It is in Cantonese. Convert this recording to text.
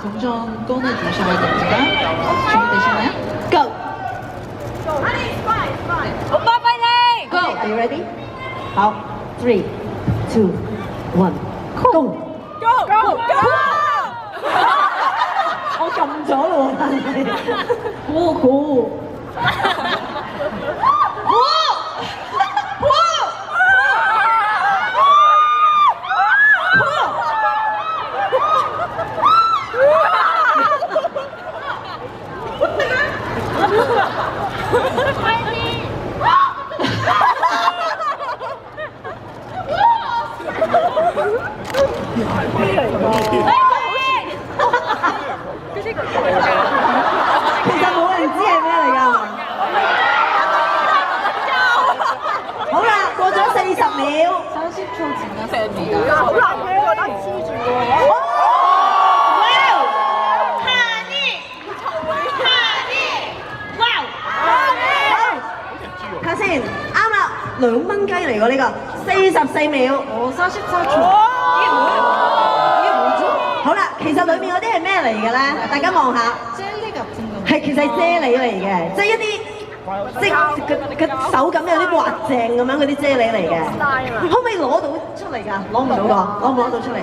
동전 꺼내주셔야 됩니다. 준비되시나요? Go! 오빠 빨리! Go! Are you ready? 好，3、2、1，Go！ Go! Go! Go! 我撳咗咯喎，但係。好好。其實冇人知係咩嚟㗎。好啦，過咗40秒。30초 지났습니다. 好難嘅，我覺得黐住喎。睇先，啱啦，2蚊雞嚟喎呢個，44秒。 44초. 已經冇咗。好啦，其實裏面嗰啲係咩嚟嘅咧？大家望下， 젤리 같은 거. 係其實係啫喱嚟嘅，即係一啲即係個手感有啲滑淨咁樣嗰啲啫喱嚟嘅。可唔可以攞到出嚟㗎？攞唔到㗎，攞唔攞到出嚟？